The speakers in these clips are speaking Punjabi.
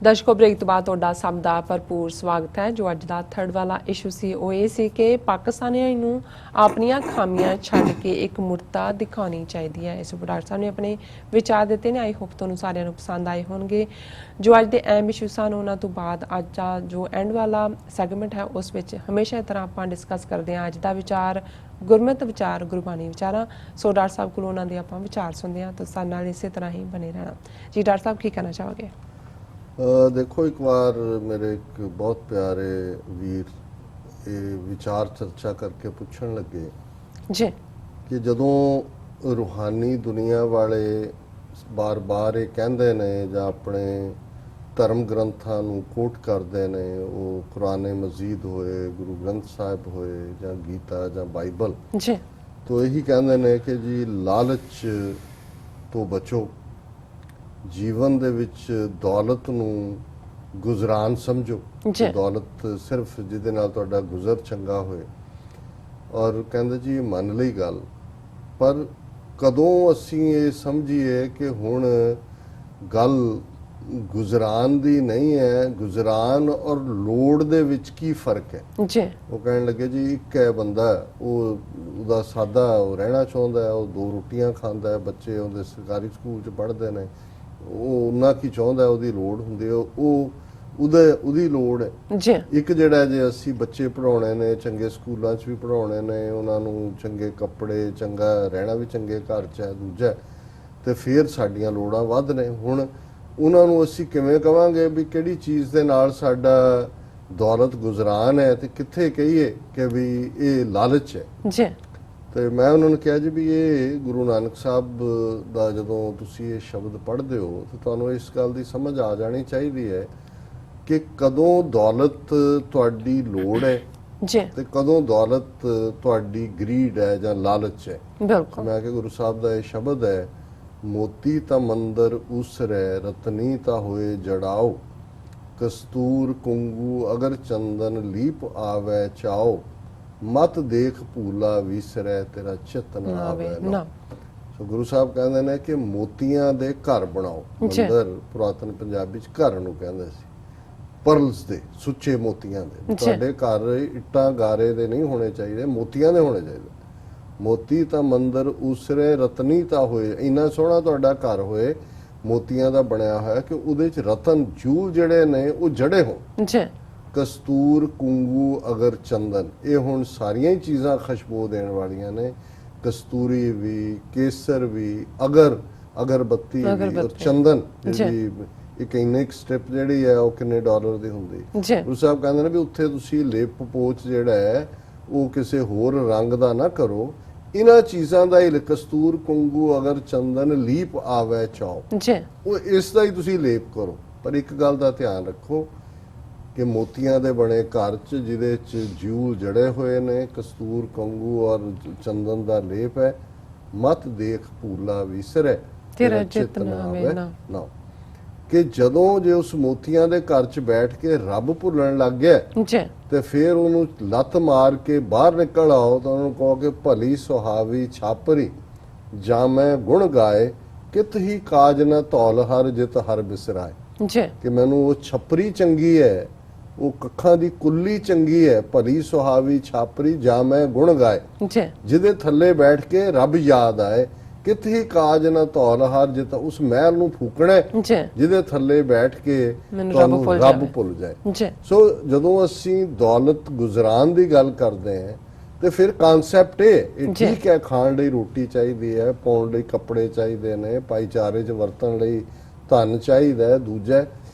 ਦਰਸ਼ਕੋ ਬ੍ਰੇਕ ਤੋਂ ਬਾਅਦ ਤੁਹਾਡਾ ਸਭ ਦਾ ਭਰਪੂਰ ਸਵਾਗਤ ਹੈ। ਜੋ ਅੱਜ ਦਾ ਥਰਡ ਵਾਲਾ ਇਸ਼ੂ ਸੀ ਉਹ ਇਹ ਸੀ ਕਿ ਪਾਕਿਸਤਾਨੀਆਂ ਨੂੰ ਆਪਣੀਆਂ ਖਾਮੀਆਂ ਛੱਡ ਕੇ ਇੱਕ ਮੁਰਤਾ ਦਿਖਾਉਣੀ ਚਾਹੀਦੀ ਹੈ। ਇਸ ਉੱਪਰ ਡਾਕਟਰ ਸਾਹਿਬ ਨੇ ਆਪਣੇ ਵਿਚਾਰ ਦਿੱਤੇ ਨੇ। ਆਈ ਹੋਪ ਤੁਹਾਨੂੰ ਸਾਰਿਆਂ ਨੂੰ ਪਸੰਦ ਆਏ ਹੋਣਗੇ। ਜੋ ਅੱਜ ਦੇ ਅਹਿਮ ਇਸ਼ੂ ਸਨ ਉਹਨਾਂ ਤੋਂ ਬਾਅਦ ਅੱਜ ਦਾ ਜੋ ਐਂਡ ਵਾਲਾ ਸੈਗਮੈਂਟ ਹੈ ਉਸ ਵਿੱਚ ਹਮੇਸ਼ਾ ਤਰ੍ਹਾਂ ਆਪਾਂ ਡਿਸਕਸ ਕਰਦੇ ਹਾਂ ਅੱਜ ਦਾ ਵਿਚਾਰ ਗੁਰਮਤਿ ਵਿਚਾਰ ਗੁਰਬਾਣੀ ਵਿਚਾਰਾਂ। ਸੋ ਡਾਕਟਰ ਸਾਹਿਬ ਕੋਲੋਂ ਉਹਨਾਂ ਦੇ ਆਪਾਂ ਵਿਚਾਰ ਸੁਣਦੇ ਹਾਂ। ਤਾਂ ਸਾਡੇ ਨਾਲ ਇਸੇ ਤਰ੍ਹਾਂ ਹੀ ਬਣੇ ਰਹਿਣਾ ਜੀ। ਡਾਕਟਰ ਸਾਹਿਬ ਕੀ ਕਹਿਣਾ ਚਾਹੋਗੇ? देखो एक बार मेरे एक बहुत प्यारे वीर ये विचार चर्चा करके पूछण लगे जी कि जदों रूहानी दुनिया वाले बार बार ये कहते ने जां अपने धर्म ग्रंथां नूं कोट करते ने, वो कुरान मजीद होए, गुरु ग्रंथ साहिब होए जां गीता जां बाइबल जी, तो यही कहते ने कि जी लालच तो बचो, जीवन दे विच दौलत नूं गुजरान समझो। दौलत सिर्फ जिहदे नाल तुहाडा गुजर चंगा होए। और कहंदे जी मन लई गल, पर कदों असीं ये समझीए कि हुण गल गुजरान दी नहीं है, गुजरान और लोड़ दे विच की फर्क है जी। वो कहण लगे जी एक है बंदा ਉਹਦਾ सादा रहना चाहुंदा है, वो दो रोटियां खांदा है, बच्चे ਉਹਦੇ सरकारी स्कूल च पढ़दे ने, ਉਹ ਉਹਨਾਂ ਕੀ ਚਾਹੁੰਦਾ ਉਹਦੀ ਲੋੜ ਹੁੰਦੀ ਹੈ, ਉਹ ਉਹਦੀ ਲੋੜ ਹੈ ਜੀ। ਇੱਕ ਜਿਹੜਾ ਜੇ ਅਸੀਂ ਬੱਚੇ ਪੜਾਉਣੇ ਨੇ, ਚੰਗੇ ਸਕੂਲਾਂ 'ਚ ਵੀ ਪੜਾਉਣੇ ਨੇ, ਉਹਨਾਂ ਨੂੰ ਚੰਗੇ ਕੱਪੜੇ, ਚੰਗਾ ਰਹਿਣਾ ਵੀ ਚੰਗੇ ਘਰ 'ਚ ਹੈ, ਦੂਜਾ ਤੇ ਫਿਰ ਸਾਡੀਆਂ ਲੋੜਾਂ ਵੱਧ ਨੇ। ਹੁਣ ਉਹਨਾਂ ਨੂੰ ਅਸੀਂ ਕਿਵੇਂ ਕਵਾਂਗੇ ਵੀ ਕਿਹੜੀ ਚੀਜ਼ ਦੇ ਨਾਲ ਸਾਡਾ ਦੌਲਤ ਗੁਜ਼ਰਾਨ ਹੈ ਤੇ ਕਿੱਥੇ ਕਹੀਏ ਕਿ ਵੀ ਇਹ ਲਾਲਚ ਹੈ ਜੀ। ਤੇ ਮੈਂ ਉਹਨਾਂ ਨੂੰ ਕਿਹਾ ਜੀ ਵੀ ਇਹ ਗੁਰੂ ਨਾਨਕ ਸਾਹਿਬ ਦਾ ਜਦੋਂ ਤੁਸੀਂ ਇਹ ਸ਼ਬਦ ਪੜ੍ਹਦੇ ਹੋ ਤਾਂ ਤੁਹਾਨੂੰ ਇਸ ਗੱਲ ਦੀ ਸਮਝ ਆ ਜਾਣੀ ਚਾਹੀਦੀ ਹੈ ਕਿ ਕਦੋਂ ਦੌਲਤ ਤੁਹਾਡੀ ਲੋੜ ਹੈ ਜੀ ਤੇ ਕਦੋਂ ਦੌਲਤ ਤੁਹਾਡੀ ਗਰੀਡ ਹੈ ਜਾਂ ਲਾਲਚ ਹੈ। ਬਿਲਕੁਲ। ਮੈਂ ਕਿ ਗੁਰੂ ਸਾਹਿਬ ਦਾ ਇਹ ਸ਼ਬਦ ਹੈ, ਮੋਤੀ ਤਾਂ ਮੰਦਰ ਉਸਰੈ, ਰਤਨੀ ਤਾਂ ਹੋਏ ਜੜਾਓ, ਕਸਤੂਰ ਕੁੰਗੂ ਅਗਰ ਚੰਦਨ ਲੀਪ ਆਵੈ ਚਾਓ, ਮਤ ਦੇਖ ਭੂਲਾ ਵਿਸਰੈ ਤੇਰਾ ਚਿਤ ਨਾ ਆਵੇ ਨਾ। ਸੋ ਗੁਰੂ ਸਾਹਿਬ ਕਹਿੰਦੇ ਨੇ ਕਿ ਮੋਤੀਆਂ ਦੇ ਘਰ ਬਣਾਓ। ਮੰਦਰ ਪੁਰਾਤਨ ਪੰਜਾਬੀ ਚ ਘਰ ਨੂੰ ਕਹਿੰਦੇ ਸੀ, ਪਰਲਸ ਦੇ, ਸੁੱਚੇ ਮੋਤੀਆਂ ਦੇ। ਤੁਹਾਡੇ ਘਰ ਇੱਟਾਂ ਗਾਰੇ ਦੇ ਨਹੀਂ ਹੋਣੇ ਚਾਹੀਦੇ, ਮੋਤੀਆਂ ਦੇ ਹੋਣੇ ਚਾਹੀਦੇ। ਮੋਤੀ ਤਾਂ ਮੰਦਰ ਉਸਰੇ, ਰਤਨੀ ਤਾਂ ਹੋਏ। ਇੰਨਾ ਸੋਹਣਾ ਤੁਹਾਡਾ ਘਰ ਹੋਏ ਮੋਤੀਆਂ ਦਾ ਬਣਿਆ ਹੋਇਆ ਕਿ ਉਹਦੇ ਚ ਰਤਨ ਜੂਲ ਜਿਹੜੇ ਨੇ ਉਹ ਜੜੇ ਹੋਣ। ਕਸਤੂਰ ਕੁੰਗੂ ਅਗਰ ਚੰਦਨ, ਇਹ ਹੁਣ ਸਾਰੀਆਂ ਹੀ ਚੀਜ਼ਾਂ ਖੁਸ਼ਬੂ ਦੇਣ ਵਾਲੀਆਂ ਨੇ। ਕਸਤੂਰੀ ਵੀ, ਕੇਸਰ ਵੀ, ਅਗਰਬੱਤੀ ਵੀ, ਔਰ ਚੰਦਨ ਜਿਹੜੀ ਇੱਕ ਇੰਨਿਕ ਸਟ੍ਰਿਪ ਜਿਹੜੀ ਹੈ ਉਹ ਕਿੰਨੇ ਡਾਲਰ ਦੀ ਹੁੰਦੀ। ਗੁਰੂ ਸਾਹਿਬ ਕਹਿੰਦੇ ਨੇ ਵੀ ਉੱਥੇ ਤੁਸੀਂ ਲੇਪ ਪੋਚ ਜਿਹੜਾ ਹੈ ਉਹ ਕਿਸੇ ਹੋਰ ਰੰਗ ਦਾ ਨਾ ਕਰੋ, ਇਹਨਾਂ ਚੀਜ਼ਾਂ ਦਾ ਹੀ, ਕਸਤੂਰ ਕੁੰਗੂ ਅਗਰ ਚੰਦਨ ਲੀਪ ਆਵੇ ਚਾਓ, ਉਹ ਇਸ ਦਾ ਹੀ ਤੁਸੀਂ ਲੇਪ ਕਰੋ। ਪਰ ਇੱਕ ਗੱਲ ਦਾ ਧਿਆਨ ਰੱਖੋ ਕਿ ਮੋਤੀਆਂ ਦੇ ਬਣੇ ਘਰ 'ਚ ਜਿਹਦੇ 'ਚ ਜਿਊਲ ਜੜੇ ਹੋਏ ਨੇ, ਕਸਤੂਰ ਕੰਗੂ ਔਰ ਚੰਦਨ ਦਾ ਲੇਪ ਹੈ, ਮਤ ਦੇਖ ਭੂਲਾ ਵਿਸਰੈ ਤੇਰਾ ਚਿਤ ਨਾ ਆਵੇ ਨਾ। ਕਿ ਜਦੋਂ ਜੇ ਉਸ ਮੋਤੀਆਂ ਦੇ ਘਰ 'ਚ ਬੈਠ ਕੇ ਰੱਬ ਭੁੱਲਣ ਲੱਗ ਗਿਆ ਤੇ ਫਿਰ ਉਹਨੂੰ ਲੱਤ ਮਾਰ ਕੇ ਬਾਹਰ ਨਿਕਲ ਆਓ ਤਾਂ ਉਹਨੂੰ ਕਹੋ ਕਿ ਭਲੀ ਸੁਹਾਵੀ ਛਾਪਰੀ ਜਾਂ ਮੈਂ ਗੁਣ ਗਾਏ, ਕਿਤ ਹੀ ਕਾਜ ਨਾ ਧੌਲ ਹਰ ਜਿਤ ਹਰ ਬਿਸਰਾਏ। ਕਿ ਮੈਨੂੰ ਉਹ ਛਪਰੀ ਚੰਗੀ ਹੈ, ਉਹ ਕੱਖਾਂ ਦੀ ਕੁੱਲੀ ਚੰਗੀ ਹੈ, ਭਲੀ ਸੁਹਾਵੀ ਛਾਪਰੀ ਜਾਂ ਮੈਂ ਗੁਣ ਗਾਏ, ਜਿਹਦੇ ਥੱਲੇ ਬੈਠ ਕੇ ਰੱਬ ਯਾਦ ਆਏ। ਕਿਤ ਹੀ ਕਾਜ ਨਾ ਧੌਲ ਹਰ ਜਿਤ, ਉਸ ਮਹਿਲ ਨੂੰ ਫੂਕਣਾ ਜਿਹਦੇ ਥੱਲੇ ਬੈਠ ਕੇ ਤੁਹਾਨੂੰ ਰੱਬ ਭੁੱਲ ਜਾਏ। ਸੋ ਜਦੋਂ ਅਸੀਂ ਦੌਲਤ ਗੁਜ਼ਰਾਨ ਦੀ ਗੱਲ ਕਰਦੇ ਹਾਂ ਤੇ ਫਿਰ ਕਾਨਸੈਪਟ ਇਹ ਠੀਕ ਹੈ, ਖਾਣ ਲਈ ਰੋਟੀ ਚਾਹੀਦੀ ਹੈ, ਪਾਉਣ ਲਈ ਕੱਪੜੇ ਚਾਹੀਦੇ ਨੇ, ਭਾਈਚਾਰੇ 'ਚ ਵਰਤਣ ਲਈ ਧਨ ਚਾਹੀਦਾ, ਦੂਜਾ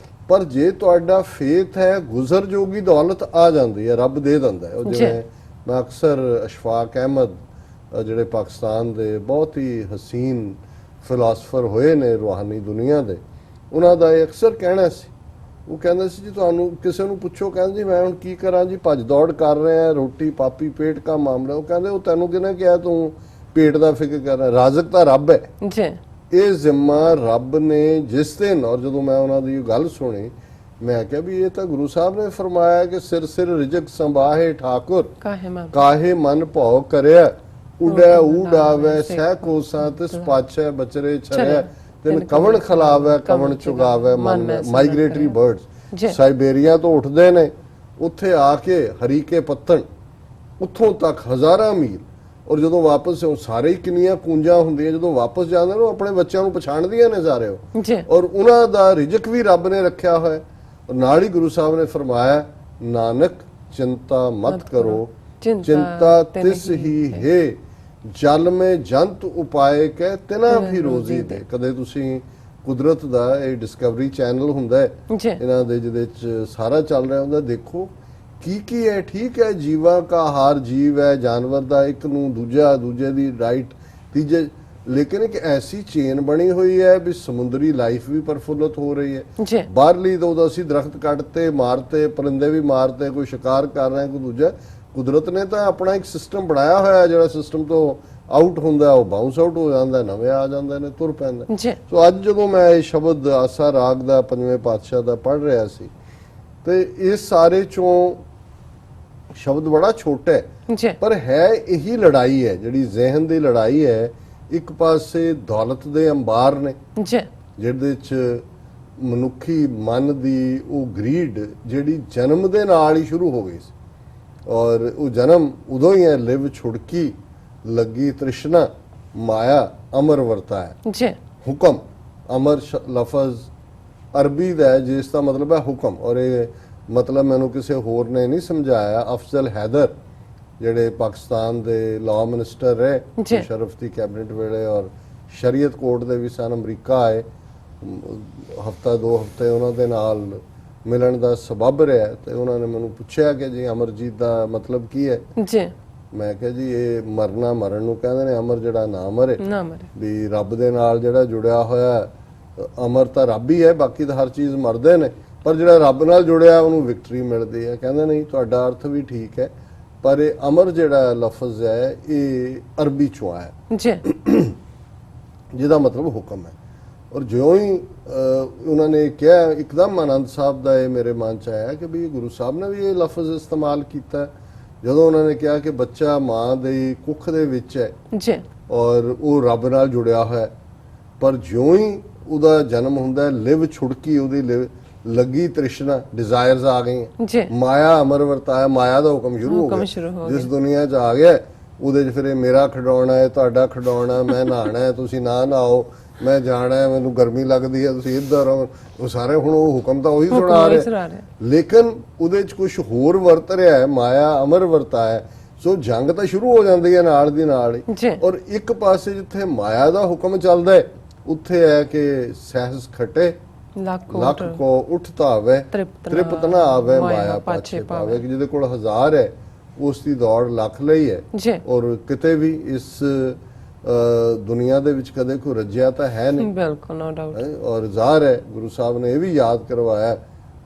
ਪਰ ਜੇ ਤੁਹਾਡਾ ਫੇਥ ਹੈ ਗੁਜ਼ਰ ਜੋਗੀ ਦੌਲਤ ਆ ਜਾਂਦੀ ਹੈ, ਰੱਬ ਦੇ ਦਿੰਦਾ ਹੈ। ਉਹ ਜਿਵੇਂ ਮੈਂ ਅਕਸਰ ਅਸ਼ਫਾਕ ਅਹਿਮਦ ਜਿਹੜੇ ਪਾਕਿਸਤਾਨ ਦੇ ਬਹੁਤ ਹੀ ਹਸੀਨ ਫਿਲਾਸਫਰ ਹੋਏ ਨੇ ਰੂਹਾਨੀ ਦੁਨੀਆ ਦੇ, ਉਹਨਾਂ ਦਾ ਇਹ ਅਕਸਰ ਕਹਿਣਾ ਸੀ। ਉਹ ਕਹਿੰਦੇ ਸੀ ਜੀ ਤੁਹਾਨੂੰ ਕਿਸੇ ਨੂੰ ਪੁੱਛੋ, ਕਹਿੰਦੇ ਜੀ ਮੈਂ ਹੁਣ ਕੀ ਕਰਾਂ ਜੀ, ਭੱਜ ਦੌੜ ਕਰ ਰਿਹਾ, ਰੋਟੀ ਪਾਪੀ ਪੇਟ ਦਾ ਮਾਮਲਾ। ਉਹ ਕਹਿੰਦੇ ਉਹ ਤੈਨੂੰ ਕਿਹਨੇ ਕਿਹਾ ਤੂੰ ਪੇਟ ਦਾ ਫਿਕਰ ਕਰ ਰਿਹਾ, ਰਾਜ਼ਕ ਤਾਂ ਰੱਬ ਹੈ। ਇਹ ਜ਼ਿੰਮਾ ਰੱਬ ਨੇ ਜਿਸ ਦਿਨ, ਔਰ ਜਦੋਂ ਮੈਂ ਉਹਨਾਂ ਦੀ ਗੱਲ ਸੁਣੀ ਮੈਂ ਕਿਹਾ ਵੀ ਇਹ ਤਾਂ ਗੁਰੂ ਸਾਹਿਬ ਨੇ ਫਰਮਾਇਆ ਕਿ ਸਿਰ ਸਿਰ ਰਿਜਕ ਸੰਭਾਹੇ ਠਾਕੁਰ, ਕਾਹੇ ਮਨ ਭਉ ਕਰਿਆ, ਉਡੈ ਊਡ ਆਵੇ ਸਹਿ ਕੋਸਾਂ ਤਿਸ ਪਾਛੈ ਬਚਰੇ ਛਰਿਆ। ਤਿੰਨ ਕਵਣ ਖਿਲਾਵੈ ਕਵਣ ਚੁਗਾਵੈ ਮਨ ਮੈਂ। ਮਾਈਗ੍ਰੇਟਰੀ ਬਰਡਸ ਸਾਈਬੇਰੀਆ ਤੋਂ ਉੱਠਦੇ ਨੇ, ਉੱਥੇ ਆ ਕੇ ਹਰੀਕੇ ਪੱਤਣ, ਉੱਥੋਂ ਤੱਕ ਹਜ਼ਾਰਾਂ ਮੀਲ, ਔਰ ਜਦੋਂ ਵਾਪਸ ਸਾਰੇ ਹੀ ਕਿੰਨੀਆਂ ਕੂੰਜਾਂ ਹੁੰਦੀਆਂ, ਜਦੋਂ ਵਾਪਸ ਜਾਂਦੇ ਨੇ ਉਹ ਆਪਣੇ ਬੱਚਿਆਂ ਨੂੰ ਪਛਾਣਦੀਆਂ ਨੇ ਸਾਰੇ ਉਹ, ਔਰ ਉਹਨਾਂ ਦਾ ਰਿਜ਼ਕ ਵੀ ਰੱਬ ਨੇ ਰੱਖਿਆ ਹੋਇਆ। ਔਰ ਨਾਲ ਹੀ ਗੁਰੂ ਸਾਹਿਬ ਨੇ ਫਰਮਾਇਆ, ਨਾਨਕ ਚਿੰਤਾ ਮਤ ਕਰੋ, ਚਿੰਤਾ ਤਿਸ ਹੀ ਹੈ, ਜਲ ਮੇ ਜੰਤ ਉਪਾਏ ਕਹਿ ਤਿਨਾ ਵੀ ਰੋਜ਼ੀ ਦੇ। ਕਦੇ ਤੁਸੀਂ ਕੁਦਰਤ ਦਾ ਇਹ ਡਿਸਕਵਰੀ ਚੈਨਲ ਹੁੰਦਾ ਹੈ ਇਹਨਾਂ ਦੇ, ਜਿਹਦੇ ਚ ਸਾਰਾ ਚੱਲ ਰਿਹਾ ਹੁੰਦਾ, ਦੇਖੋ ਕੀ ਹੈ। ਠੀਕ ਹੈ, ਜੀਵਾ ਕਾ ਆਹਾਰ ਜੀਵ ਹੈ, ਜਾਨਵਰ ਦਾ ਇੱਕ ਨੂੰ ਦੂਜਾ, ਦੂਜੇ ਦੀ ਡਾਈਟ ਤੀਜੇ, ਲੇਕਿਨ ਇੱਕ ਐਸੀ ਚੇਨ ਬਣੀ ਹੋਈ ਹੈ ਵੀ ਸਮੁੰਦਰੀ ਲਾਈਫ ਵੀ ਪ੍ਰਫੁੱਲਤ ਹੋ ਰਹੀ ਹੈ। ਬਾਹਰਲੀ ਤੋਂ ਅਸੀਂ ਦਰਖਤ ਕੱਟਤੇ, ਮਾਰਤੇ, ਪਰਿੰਦੇ ਵੀ ਮਾਰਤੇ, ਕੋਈ ਸ਼ਿਕਾਰ ਕਰ ਰਿਹਾ, ਕੋਈ ਦੂਜਾ। ਕੁਦਰਤ ਨੇ ਤਾਂ ਆਪਣਾ ਇੱਕ ਸਿਸਟਮ ਬਣਾਇਆ ਹੋਇਆ, ਜਿਹੜਾ ਸਿਸਟਮ ਤੋਂ ਆਊਟ ਹੁੰਦਾ ਉਹ ਬਾਉਂਸ ਆਊਟ ਹੋ ਜਾਂਦਾ, ਨਵੇਂ ਆ ਜਾਂਦੇ ਨੇ, ਤੁਰ ਪੈਂਦੇ। ਸੋ ਅੱਜ ਜਦੋਂ ਮੈਂ ਇਹ ਸ਼ਬਦ ਆਸਾ ਰਾਗ ਦਾ ਪੰਜਵੇਂ ਪਾਤਸ਼ਾਹ ਦਾ ਪੜ੍ਹ ਰਿਹਾ ਸੀ, ਤੇ ਇਸ ਸਾਰੇ ਚੋਂ ਸ਼ਬਦ ਬੜਾ ਛੋਟਾ ਹੈ, ਪਰ ਹੈ ਇਹੀ ਲੜਾਈ ਹੈ, ਜਿਹੜੀ ਜ਼ਿਹਨ ਦੀ ਲੜਾਈ ਹੈ। ਇੱਕ ਪਾਸੇ ਦੌਲਤ ਦੇ ਅੰਬਾਰ ਨੇ, ਜਿਹਦੇ ਚ ਮਨੁੱਖੀ ਮਨ ਦੀ ਉਹ ਗਰੀਡ ਜਿਹੜੀ ਜਨਮ ਦੇ ਨਾਲ ਹੀ ਸ਼ੁਰੂ ਹੋ ਗਈ ਸੀ, ਔਰ ਉਹ ਜਨਮ ਉਦੋਂ ਹੀ ਹੈ, ਲਿਵ ਛੁੜਕੀ ਲੱਗੀ ਤ੍ਰਿਸ਼ਨਾ ਮਾਇਆ ਅਮਰ ਵਰਤਾਇਆ। ਹੁਕਮ, ਅਮਰ ਲਫ਼ਜ਼ ਅਰਬੀ ਦਾ ਹੈ, ਜਿਸ ਦਾ ਮਤਲਬ ਹੈ ਹੁਕਮ, ਔਰ ਇਹ ਮਤਲਬ ਮੈਨੂੰ ਕਿਸੇ ਹੋਰ ਨੇ ਨਹੀਂ ਸਮਝਾਇਆ। ਅਫਜ਼ਲ ਹੈਦਰ ਜਿਹੜੇ ਪਾਕਿਸਤਾਨ ਦੇ ਲਾਅ ਮਿਨਿਸਟਰ ਰਹੇ ਸ਼ਰਫ ਦੀ ਕੈਬਨਿਟ ਵੇਲੇ, ਔਰ ਸ਼ਰੀਅਤ ਕੋਰਟ ਦੇ ਵੀ ਸਨ, ਅਮਰੀਕਾ ਆਏ, ਹਫਤਾ 2 ਹਫ਼ਤੇ ਉਹਨਾਂ ਦੇ ਨਾਲ ਮਿਲਣ ਦਾ ਸਬਬ ਰਿਹਾ, ਤੇ ਉਹਨਾਂ ਨੇ ਮੈਨੂੰ ਪੁੱਛਿਆ ਕਿ ਜੀ ਅਮਰਜੀਤ ਦਾ ਮਤਲਬ ਕੀ ਹੈ। ਮੈਂ ਕਿਹਾ ਜੀ ਇਹ ਮਰਨਾ, ਮਰਨ ਨੂੰ ਕਹਿੰਦੇ ਨੇ, ਅਮਰ ਜਿਹੜਾ ਨਾ ਮਰੇ, ਵੀ ਰੱਬ ਦੇ ਨਾਲ ਜਿਹੜਾ ਜੁੜਿਆ ਹੋਇਆ, ਅਮਰ ਤਾਂ ਰੱਬ ਹੀ ਹੈ, ਬਾਕੀ ਤਾਂ ਹਰ ਚੀਜ਼ ਮਰਦੇ ਨੇ, ਪਰ ਜਿਹੜਾ ਰੱਬ ਨਾਲ ਜੁੜਿਆ ਉਹਨੂੰ ਵਿਕਟਰੀ ਮਿਲਦੀ ਹੈ। ਕਹਿੰਦੇ ਨਹੀਂ, ਤੁਹਾਡਾ ਅਰਥ ਵੀ ਠੀਕ ਹੈ, ਪਰ ਇਹ ਅਮਰ ਜਿਹੜਾ ਲਫ਼ਜ਼ ਹੈ ਇਹ ਅਰਬੀ ਚੋਂ ਆਇਆ, ਜਿਹਦਾ ਮਤਲਬ ਹੁਕਮ ਹੈ। ਔਰ ਜਿਉਂ ਹੀ ਉਹਨਾਂ ਨੇ ਕਿਹਾ, ਇੱਕਦਮ ਆਨੰਦ ਸਾਹਿਬ ਦਾ ਇਹ ਮੇਰੇ ਮਨ ਚ ਆਇਆ ਕਿ ਵੀ ਗੁਰੂ ਸਾਹਿਬ ਨੇ ਵੀ ਇਹ ਲਫ਼ਜ਼ ਇਸਤੇਮਾਲ ਕੀਤਾ। ਜਦੋਂ ਉਹਨਾਂ ਨੇ ਕਿਹਾ ਕਿ ਬੱਚਾ ਮਾਂ ਦੀ ਕੁੱਖ ਦੇ ਵਿੱਚ ਹੈ ਔਰ ਉਹ ਰੱਬ ਨਾਲ ਜੁੜਿਆ ਹੋਇਆ, ਪਰ ਜਿਉਂ ਹੀ ਉਹਦਾ ਜਨਮ ਹੁੰਦਾ, ਲਿਵ ਛੁੜਕੀ, ਉਹਦੀ ਲੱਗੀ ਤ੍ਰਿਸ਼ਨਾ, ਡਿਜ਼ਾਇਰਸ ਆ ਗਈਆਂ, ਮਾਇਆ ਅਮਰ ਵਰਤਾਇਆ, ਮਾਇਆ ਦਾ ਹੁਕਮ ਸ਼ੁਰੂ ਹੋ ਗਿਆ। ਜਿਸ ਦੁਨੀਆ 'ਚ ਆ ਗਿਆ ਉਹਦੇ 'ਚ ਫਿਰ ਇਹ ਮੇਰਾ ਖਿਡੌਣਾ ਹੈ, ਤੁਹਾਡਾ ਖਿਡੌਣਾ, ਮੈਂ ਨਹਾਣਾ ਹੈ, ਤੁਸੀਂ ਨਾ ਨਹਾਓ, ਮੈਂ ਜਾਣਾ ਹੈ, ਮੈਨੂੰ ਗਰਮੀ ਲੱਗਦੀ ਹੈ, ਤੁਸੀਂ ਇੱਧਰ ਆਓ, ਉਹ ਸਾਰੇ ਹੁਣ ਉਹ ਹੁਕਮ ਤਾਂ ਉਹੀ ਸੁਣਾ ਰਿਹਾ, ਲੇਕਿਨ ਉਹਦੇ 'ਚ ਕੁਝ ਹੋਰ ਵਰਤ ਰਿਹਾ ਹੈ, ਮਾਇਆ ਅਮਰ ਵਰਤਾਇਆ। ਸੋ ਜੰਗ ਤਾਂ ਸ਼ੁਰੂ ਹੋ ਜਾਂਦੀ ਹੈ ਨਾਲ ਦੀ ਨਾਲ ਹੀ। ਔਰ ਇੱਕ ਪਾਸੇ ਜਿੱਥੇ ਮਾਇਆ ਦਾ ਹੁਕਮ ਚੱਲਦਾ ਹੈ, ਉੱਥੇ ਹੈ ਕਿ ਸਹਿਜ ਖਟੇ ਲੱਖ ਕੋ ਉੱਠਤਾ ਆਵੇ, ਤ੍ਰਿਪਤ ਨਾ ਆਵੇ, ਮਾਇਆ ਪਾਛੇ ਪਾਵੇ। ਕਿ ਜਿਹਦੇ ਕੋਲ 1000 ਹੈ ਉਸ ਦੀ ਦੌੜ ਲੱਖ ਲਈ ਹੈ, ਔਰ ਕਿਤੇ ਵੀ ਇਸ ਦੁਨੀਆ ਦੇ ਵਿੱਚ ਕਦੇ ਕੋਈ ਰੱਜਿਆ ਤਾਂ ਹੈ ਨਹੀਂ, ਬਿਲਕੁਲ ਨੋ ਡਾਊਟ। ਔਰ ਜ਼ਾਹਰ ਹੈ ਗੁਰੂ ਸਾਹਿਬ ਨੇ ਇਹ ਵੀ ਯਾਦ ਕਰਵਾਇਆ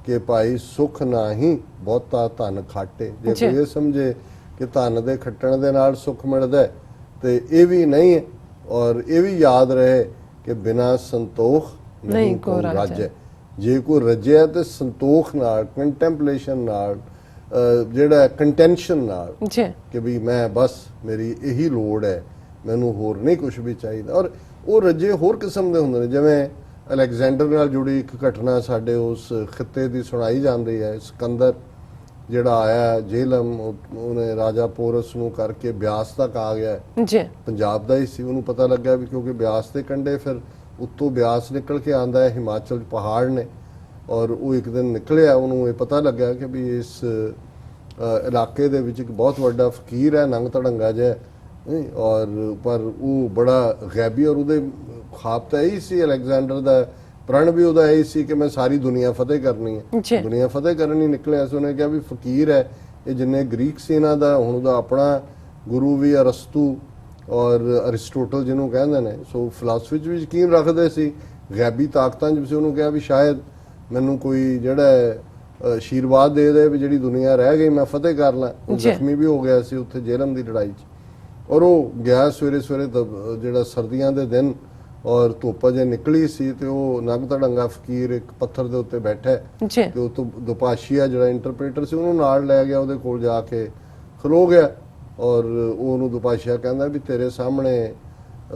ਕਿ ਭਾਈ ਸੁਖ ਨਾਹੀਂ ਬਹੁਤਾ ਧਨ ਖਾਟੇ। ਜੇ ਕੋਈ ਇਹ ਸਮਝੇ ਕਿ ਧਨ ਦੇ ਖੱਟਣ ਦੇ ਨਾਲ ਸੁਖ ਮਿਲਦਾ ਤੇ ਇਹ ਵੀ ਨਹੀਂ ਹੈ। ਔਰ ਇਹ ਵੀ ਯਾਦ ਰਹੇ ਕਿ ਬਿਨਾਂ ਸੰਤੋਖ ਨਹੀਂ ਕੋ ਰੱਜ। ਜੇ ਕੋਈ ਰੱਜਿਆ ਤੇ ਸੰਤੋਖ ਨਾਲ, ਕੰਟੈਂਪਲੇਸ਼ਨ ਨਾਲ, ਜਿਹੜਾ ਕੰਟੈਂਸ਼ਨ ਨਾਲ ਕਿ ਵੀ ਮੈਂ ਬਸ ਮੇਰੀ ਇਹੀ ਲੋੜ ਹੈ, ਮੈਨੂੰ ਹੋਰ ਨਹੀਂ ਕੁਝ ਵੀ ਚਾਹੀਦਾ। ਔਰ ਉਹ ਰੱਜੇ ਹੋਰ ਕਿਸਮ ਦੇ ਹੁੰਦੇ ਨੇ, ਜਿਵੇਂ ਅਲੈਗਜ਼ੈਂਡਰ ਨਾਲ ਜੁੜੀ ਇੱਕ ਘਟਨਾ ਸਾਡੇ ਉਸ ਖਿੱਤੇ ਦੀ ਸੁਣਾਈ ਜਾਂਦੀ ਹੈ। ਸਿਕੰਦਰ ਜਿਹੜਾ ਆਇਆ ਜੇਲਮ, ਉਹਨੇ ਰਾਜਾ ਪੋਰਸ ਨੂੰ ਕਰਕੇ ਬਿਆਸ ਤੱਕ ਆ ਗਿਆ, ਪੰਜਾਬ ਦਾ ਹੀ ਸੀ। ਉਹਨੂੰ ਪਤਾ ਲੱਗਾ ਵੀ ਕਿਉਂਕਿ ਬਿਆਸ ਦੇ ਕੰਢੇ ਫਿਰ ਉੱਤੋਂ ਬਿਆਸ ਨਿਕਲ ਕੇ ਆਂਦਾ ਹੈ, ਹਿਮਾਚਲ ਪਹਾੜ ਨੇ, ਔਰ ਉਹ ਇੱਕ ਦਿਨ ਨਿਕਲਿਆ, ਉਹਨੂੰ ਇਹ ਪਤਾ ਲੱਗਾ ਕਿ ਵੀ ਇਸ ਇਲਾਕੇ ਦੇ ਵਿੱਚ ਇੱਕ ਬਹੁਤ ਵੱਡਾ ਫਕੀਰ ਹੈ, ਨੰਗ ਧੜੰਗਾ ਜਿਹਾ, ਔਰ ਪਰ ਉਹ ਬੜਾ ਗੈਬੀ, ਔਰ ਉਹਦੇ ਖਾਬ ਤਾਂ ਇਹੀ ਸੀ ਅਲੈਗਜ਼ੈਂਡਰ ਦਾ, ਪ੍ਰਣ ਵੀ ਉਹਦਾ ਇਹੀ ਸੀ ਕਿ ਮੈਂ ਸਾਰੀ ਦੁਨੀਆ ਫਤਿਹ ਕਰਨੀ ਹੈ, ਦੁਨੀਆ ਫਤਿਹ ਕਰਨ ਹੀ ਨਿਕਲਿਆ ਸੀ। ਉਹਨੇ ਕਿਹਾ ਵੀ ਫਕੀਰ ਹੈ, ਇਹ ਜਿੰਨੇ ਗ੍ਰੀਕ ਸੀ ਇਹਨਾਂ ਦਾ ਹੁਣ ਉਹਦਾ ਆਪਣਾ ਗੁਰੂ ਵੀ ਅਰਸਤੂ ਔਰ ਅਰਿਸਟੋਟਲ ਜਿਹਨੂੰ ਕਹਿੰਦੇ ਨੇ, ਸੋ ਫਿਲਾਸਫੀ 'ਚ ਵੀ ਯਕੀਨ ਰੱਖਦੇ ਸੀ, ਗੈਬੀ ਤਾਕਤਾਂ 'ਚ ਵੀ ਸੀ। ਉਹਨੂੰ ਕਿਹਾ ਵੀ ਸ਼ਾਇਦ ਮੈਨੂੰ ਕੋਈ ਜਿਹੜਾ ਆਸ਼ੀਰਵਾਦ ਦੇ ਦੇ ਵੀ ਜਿਹੜੀ ਦੁਨੀਆ ਰਹਿ ਗਈ ਮੈਂ ਫਤਿਹ ਕਰ ਲਾਂ। ਉਹ ਜ਼ਖਮੀ ਵੀ ਹੋ ਗਿਆ ਸੀ ਉੱਥੇ ਜੇਲਮ ਦੀ ਲੜਾਈ 'ਚ, ਔਰ ਉਹ ਗਿਆ ਸਵੇਰੇ ਸਵੇਰੇ ਜਿਹੜਾ ਸਰਦੀਆਂ ਦੇ ਦਿਨ, ਔਰ ਧੁੱਪ ਜੇ ਨਿਕਲੀ ਸੀ, ਤੇ ਉਹ ਨੰਗ ਧੜੰਗਾ ਫਕੀਰ ਇੱਕ ਪੱਥਰ ਦੇ ਉੱਤੇ ਬੈਠਾ, ਤੇ ਉਹ ਤੋਂ ਦੁਪਾਸ਼ੀਆ ਜਿਹੜਾ ਇੰਟਰਪ੍ਰੀਟਰ ਸੀ ਉਹਨੂੰ ਨਾਲ ਲੈ ਗਿਆ, ਉਹਦੇ ਕੋਲ ਜਾ ਕੇ ਖਲੋ ਗਿਆ, ਔਰ ਉਹਨੂੰ ਦੁਪਾਸ਼ੀਆ ਕਹਿੰਦਾ ਵੀ ਤੇਰੇ ਸਾਹਮਣੇ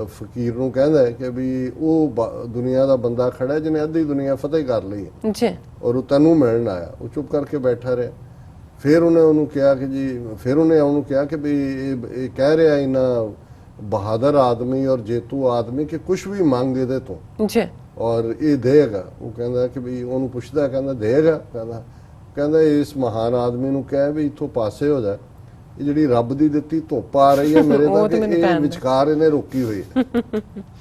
ਫਕੀਰ ਨੂੰ ਕਹਿੰਦਾ ਹੈ ਕਿ ਵੀ ਉਹ ਦੁਨੀਆ ਦਾ ਬੰਦਾ ਖੜਾ ਜਿਹਨੇ ਅੱਧੀ ਦੁਨੀਆ ਫਤਿਹ ਕਰ ਲਈ ਹੈ ਜੀ ਔਰ ਉਹ ਤੈਨੂੰ ਮਿਲਣ ਆਇਆ। ਉਹ ਚੁੱਪ ਕਰਕੇ ਬੈਠਾ ਰਿਹਾ। ਫਿਰ ਉਹਨੇ ਉਹਨੂੰ ਕਿਹਾ ਕਿ ਜੀ, ਫਿਰ ਉਹਨੇ ਉਹਨੂੰ ਕਿਹਾ ਕਿ ਵੀ ਇਹ ਕਹਿ ਰਿਹਾ ਇਹਨਾਂ ਬਹਾਦਰ ਆਦਮੀ ਔਰ ਜੇਤੂ ਆਦਮੀ ਕਿ ਕੁਝ ਵੀ ਮੰਗ ਇਹਦੇ ਤੋਂ ਜੀ ਔਰ ਇਹ ਦੇਗਾ। ਉਹ ਕਹਿੰਦਾ ਕਿ ਵੀ ਉਹਨੂੰ ਪੁੱਛਦਾ, ਕਹਿੰਦਾ ਦੇਗਾ, ਕਹਿੰਦਾ ਇਸ ਮਹਾਨ ਆਦਮੀ ਨੂੰ ਕਹਿ ਵੀ ਇੱਥੋਂ ਪਾਸੇ ਹੋ ਜਾ, ਇਹ ਜਿਹੜੀ ਰੱਬ ਦੀ ਦਿੱਤੀ ਧੁੱਪ ਆ ਰਹੀ ਹੈ ਮੇਰੇ ਦਾ ਕਿ ਇਹ ਵਿਚਕਾਰ ਇਹਨੇ ਰੋਕੀ ਹੋਈ ਹੈ।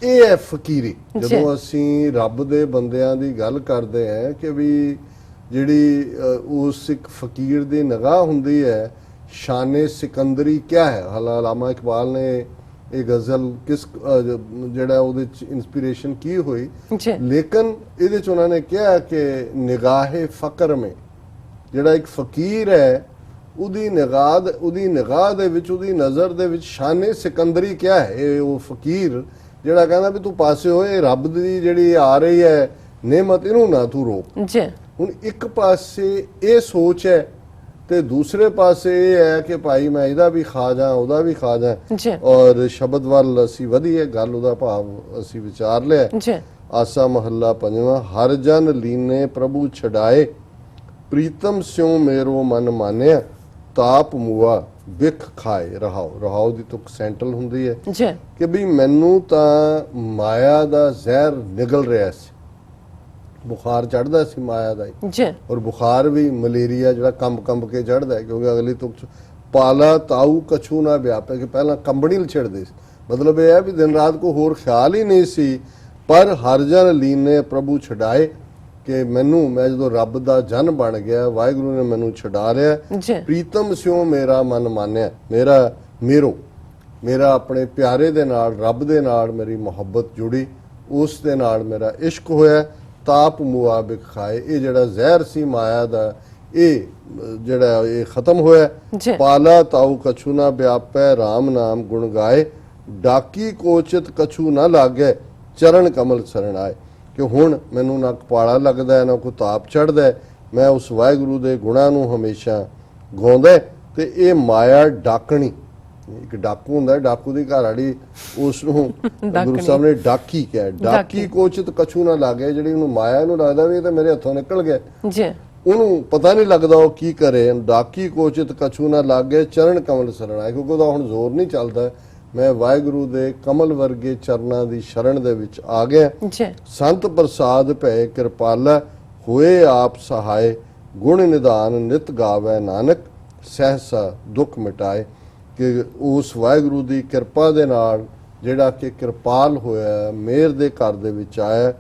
ਇਹ ਹੈ ਫਕੀਰੀ। ਜਦੋਂ ਅਸੀਂ ਰੱਬ ਦੇ ਬੰਦਿਆਂ ਦੀ ਗੱਲ ਕਰਦੇ ਹਾਂ ਕਿ ਵੀ ਜਿਹੜੀ ਉਸ ਇੱਕ ਫਕੀਰ ਦੀ ਨਿਗਾਹ ਹੁੰਦੀ ਹੈ, ਸ਼ਾਨੇ ਸਿਕੰਦਰੀ ਕਿਆ ਹੈ। ਅਲਾਮਾ ਇਕਬਾਲ ਨੇ ਇਹ ਗਜ਼ਲ ਕਿਸ ਜਿਹੜਾ ਉਹਦੇ ਚ ਇਨਸਪੀਰੇਸ਼ਨ ਕੀ ਹੋਈ, ਲੇਕਿਨ ਇਹਦੇ ਚ ਉਹਨਾਂ ਨੇ ਕਿਹਾ ਕਿ ਨਿਗਾਹੇ ਫਕਰ ਮੇ ਜਿਹੜਾ ਇੱਕ ਫਕੀਰ ਹੈ ਉਹਦੀ ਨਿਗਾਹ ਦੇ ਵਿੱਚ, ਉਹਦੀ ਨਜ਼ਰ ਦੇ ਵਿੱਚ ਸ਼ਾਨੇ ਸਿਕੰਦਰੀ ਕਿਆ ਹੈ। ਇਹ ਉਹ ਫਕੀਰ ਜਿਹੜਾ ਕਹਿੰਦਾ ਵੀ ਤੂੰ ਪਾਸੇ ਹੋਏ, ਰੱਬ ਦੀ ਜਿਹੜੀ ਆ ਰਹੀ ਹੈ ਨੇਮਤ ਇਹਨੂੰ ਨਾ ਤੂੰ ਰੋਕ। ਹੁਣ ਇੱਕ ਪਾਸੇ ਇਹ ਸੋਚ ਹੈ ਤੇ ਦੂਸਰੇ ਪਾਸੇ ਇਹ ਹੈ ਕਿ ਭਾਈ ਮੈਂ ਇਹਦਾ ਵੀ ਖਾ ਜਾ, ਉਹਦਾ ਵੀ ਖਾ ਜਾ। ਔਰ ਸ਼ਬਦ ਵੱਲ ਅਸੀਂ ਵਧੀਏ, ਗੱਲ ਉਹਦਾ ਭਾਵ ਅਸੀਂ ਵਿਚਾਰ ਲਿਆ। ਆਸਾ ਮਹੱਲਾ ਪੰਜਵਾਂ। ਹਰ ਜਨ ਲੀਨੇ ਪ੍ਰਭੂ ਛਡਾਏ, ਪ੍ਰੀਤਮ ਸਿਉ ਮੇਰੋ ਮਨ ਮਾਨਿਆ, ਤਾਪ ਮੁਆ ਬਿਖ ਖਾਏ। ਰਹਾਓ ਦੀ ਤੁਕ ਸੈਂਟਰਲ ਹੁੰਦੀ ਹੈ ਕਿ ਵੀ ਮੈਨੂੰ ਤਾਂ ਮਾਇਆ ਦਾ ਜ਼ਹਿਰ ਨਿਗਲ ਰਿਹਾ ਸੀ, ਬੁਖਾਰ ਚੜਦਾ ਸੀ ਮਾਇਆ ਦਾ ਹੀ। ਔਰ ਬੁਖਾਰ ਵੀ ਮਲੇਰੀਆ ਜਿਹੜਾ ਕੰਬ ਕੇ ਚੜਦਾ ਹੈ, ਕਿਉਂਕਿ ਅਗਲੀ ਤੁਕ ਪਾਲਾ ਤਾਊ ਕਛੂ ਨਾ ਵਿਆਪੇ, ਕਿ ਪਹਿਲਾਂ ਕੰਬਣੀ ਛਿੜਦੇ ਸੀ। ਮਤਲਬ ਇਹ ਹੈ ਵੀ ਦਿਨ ਰਾਤ ਕੋ ਹੋਰ ਖਿਆਲ ਹੀ ਨਹੀਂ ਸੀ। ਪਰ ਹਰ ਜਨ ਲੀਨੇ ਪ੍ਰਭੂ ਛਡਾਏ, ਕਿ ਮੈਂ ਜਦੋਂ ਰੱਬ ਦਾ ਜਨ ਬਣ ਗਿਆ, ਵਾਹਿਗੁਰੂ ਨੇ ਮੈਨੂੰ ਛਡਾ ਲਿਆ। ਪ੍ਰੀਤਮ ਸਿਉ ਮੇਰਾ ਮਨ ਮਾਨਿਆ, ਮੇਰਾ ਆਪਣੇ ਪਿਆਰੇ ਦੇ ਨਾਲ, ਰੱਬ ਦੇ ਨਾਲ ਮੇਰੀ ਮੁਹੱਬਤ ਜੁੜੀ, ਉਸ ਦੇ ਨਾਲ ਮੇਰਾ ਇਸ਼ਕ ਹੋਇਆ। ਤਾਪ ਮੁਆਬਿਕ ਖਾਏ, ਇਹ ਜਿਹੜਾ ਜ਼ਹਿਰ ਸੀ ਮਾਇਆ ਦਾ, ਇਹ ਜਿਹੜਾ ਇਹ ਖਤਮ ਹੋਇਆ। ਪਾਲਾ ਤਾਊ ਕਛੂ ਨਾ ਵਿਆਪੈ, ਰਾਮ ਨਾਮ ਗੁਣ ਗਾਏ, ਡਾਕੀ ਕੋਚਿਤ ਕਛੂ ਨਾ ਲਾਗੇ, ਚਰਨ ਕਮਲ ਸਰਣ ਆਏ। ਕਿ ਹੁਣ ਮੈਨੂੰ ਨਾ ਪਾਲਾ ਲੱਗਦਾ ਹੈ, ਨਾ ਕੋਈ ਤਾਪ ਚੜਦਾ, ਮੈਂ ਉਸ ਵਾਹਿਗੁਰੂ ਦੇ ਗੁਣਾਂ ਨੂੰ ਹਮੇਸ਼ਾ ਗਾਉਂਦਾ। ਤੇ ਇਹ ਮਾਇਆ ਡਾਕਣੀ, ਇੱਕ ਡਾਕੂ ਹੁੰਦਾ, ਡਾਕੂ ਦੀ ਘਰ ਵਾਲੀ, ਉਸ ਨੂੰ ਗੁਰੂ ਸਾਹਿਬ ਨੇ ਡਾਕੀ ਕਿਹਾ। ਡਾਕੀ ਕੋਚਿਤ ਕਛੂ ਨਾ ਲਾਗੇ, ਜਿਹੜੀ ਉਹਨੂੰ ਮਾਇਆ ਨੂੰ ਲੱਗਦਾ ਵੀ ਇਹ ਤਾਂ ਮੇਰੇ ਹੱਥੋਂ ਨਿਕਲ ਗਿਆ, ਉਹਨੂੰ ਪਤਾ ਨਹੀਂ ਲੱਗਦਾ ਉਹ ਕੀ ਕਰੇ। ਡਾਕੀ ਕੋਚਿਤ ਕਛੂ ਨਾ ਲਾਗੇ, ਚਰਨ ਕਮਲ ਸਰਣ ਆਏ, ਕਿਉਂਕਿ ਉਹਦਾ ਹੁਣ ਜ਼ੋਰ ਨਹੀਂ ਚੱਲਦਾ। ਮੈਂ ਵਾਹਿਗੁਰੂ ਦੇ ਕਮਲ ਵਰਗੇ ਚਰਨਾਂ ਦੀ ਸ਼ਰਨ ਦੇ ਵਿੱਚ ਆ ਗਿਆ। ਸੰਤ ਪ੍ਰਸਾਦ ਭੈ ਕਿਰਪਾਲਾ, ਹੋਏ ਆਪ ਸਹਾਏ, ਗੁਣ ਨਿਧਾਨ ਨਿਤ ਗਾਵੇ ਨਾਨਕ, ਸਹਿਸਾ ਦੁੱਖ ਮਿਟਾਏ। ਕਿ ਉਸ ਵਾਹਿਗੁਰੂ ਦੀ ਕਿਰਪਾ ਦੇ ਨਾਲ ਜਿਹੜਾ ਕਿ ਕਿਰਪਾਲ ਹੋਇਆ, ਮੇਰ ਦੇ ਘਰ ਦੇ ਵਿੱਚ ਆਇਆ,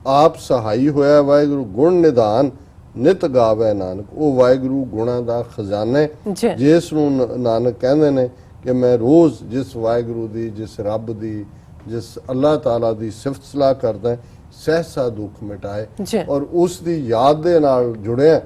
ਆਪ ਸਹਾਈ ਹੋਇਆ ਵਾਹਿਗੁਰੂ, ਗੁਣ ਨਿਧਾਨ ਨਿਤ ਗਾਵੇ ਨਾਨਕ। ਉਹ ਵਾਹਿਗੁਰੂ ਗੁਣਾਂ ਦਾ ਖਜ਼ਾਨਾ ਹੈ, ਜਿਸ ਨੂੰ ਨਾਨਕ ਕਹਿੰਦੇ ਨੇ ਕਿ ਮੈਂ ਰੋਜ਼ ਜਿਸ ਵਾਹਿਗੁਰੂ ਦੀ, ਜਿਸ ਰੱਬ ਦੀ, ਜਿਸ ਅੱਲਾਹ ਤਾਲਾ ਦੀ ਸਿਫਤ ਸਲਾਹ ਕਰਦਾ, ਸਹਿਸਾ ਦੁੱਖ ਮਿਟਾਏ। ਔਰ ਉਸ ਦੀ ਯਾਦ ਦੇ ਨਾਲ ਜੁੜਿਆ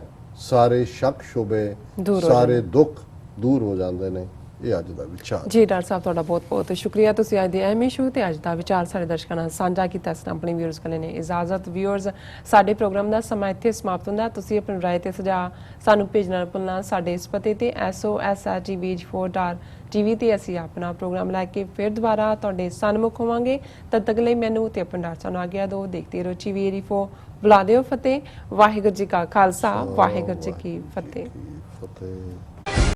ਸਾਰੇ ਸ਼ੱਕ ਸ਼ੁਬੇ, ਸਾਰੇ ਦੁੱਖ ਦੂਰ ਹੋ ਜਾਂਦੇ ਨੇ। ਇਹ ਅੱਜ ਦਾ ਵਿਚਾਰ ਜੀ। ਡਾਕਟਰ ਸਾਹਿਬ ਤੁਹਾਡਾ ਬਹੁਤ ਬਹੁਤ ਸ਼ੁਕਰੀਆ, ਤੁਸੀਂ ਅੱਜ ਦੇ ਅਹਿਮ ਇਸ਼ੂ ਤੇ ਅੱਜ ਦਾ ਵਿਚਾਰ ਸਾਡੇ ਦਰਸ਼ਕਾਂ ਨਾਲ ਸਾਂਝਾ ਕੀਤਾ। ਇਸ ਆਪਣੀ ਵਿਊਅਰਸ ਕੋਲ ਨੇ ਇਜਾਜ਼ਤ। ਵਿਊਅਰਸ, ਸਾਡੇ ਪ੍ਰੋਗਰਾਮ ਦਾ ਸਮਾਂ ਇੱਥੇ ਸਮਾਪਤ ਹੁੰਦਾ। ਤੁਸੀਂ ਆਪਣੀ ਰਾਏ ਤੇ ਸੁਝਾਅ ਸਾਨੂੰ ਭੇਜਣਾ ਨਾ ਭੁੱਲਣਾ ਸਾਡੇ ਇਸ ਪਤੇ ਤੇ SOS@P4 ਤੇ ਅਸੀਂ ਆਪਣਾ ਪ੍ਰੋਗਰਾਮ ਲੈ ਕੇ ਫਿਰ ਦੁਬਾਰਾ ਤੁਹਾਡੇ ਸਨਮੁਖ ਹੋਵਾਂਗੇ। ਤਦ ਤੱਕ ਲਈ ਮੈਨੂੰ ਤੇ ਆਪਣੇ ਡਾਕਟਰ ਸਾਹਿਬ ਨੂੰ ਆਗਿਆ ਦਿਓ। ਦੇਖਦੇ ਰਹੋ TV84। ਬੁਲਾ ਦਿਓ ਫਤਿਹ। ਵਾਹਿਗੁਰੂ ਜੀ ਕਾ ਖਾਲਸਾ, ਵਾਹਿਗੁਰੂ ਜੀ ਕੀ ਫਤਿਹ।